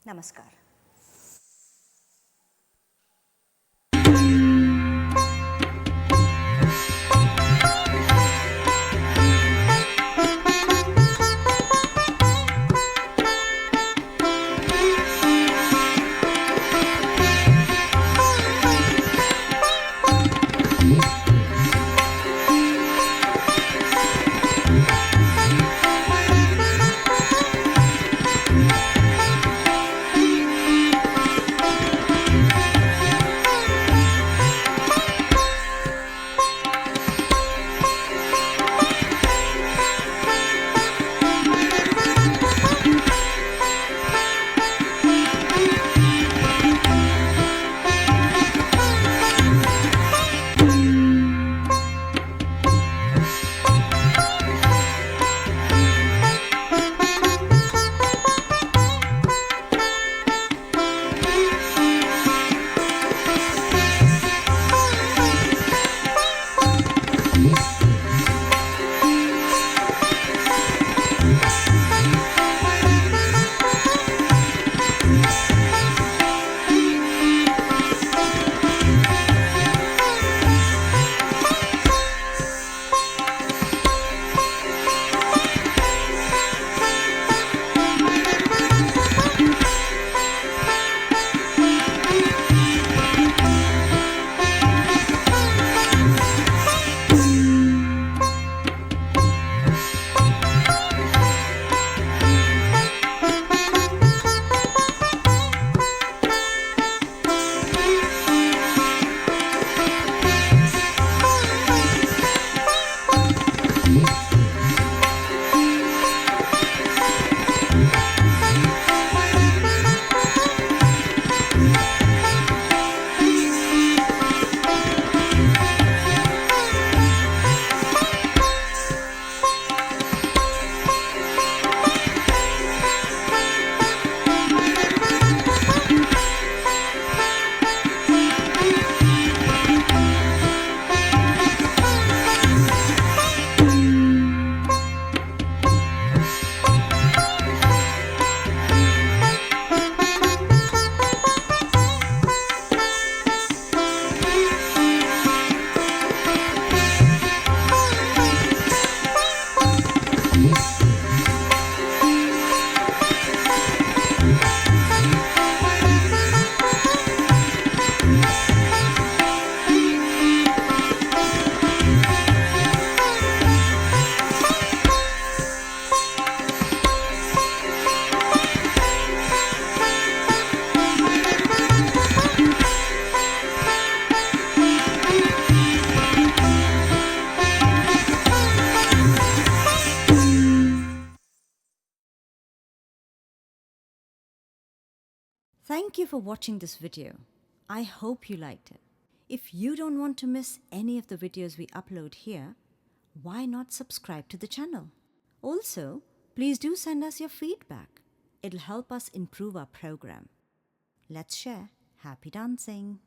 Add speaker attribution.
Speaker 1: Namaskar. Thank you for watching this video. I hope you liked it. If you don't want to miss any of the videos we upload here, why not subscribe to the channel? Also, please do send us your feedback. It'll help us improve our program. Let's share. Happy dancing!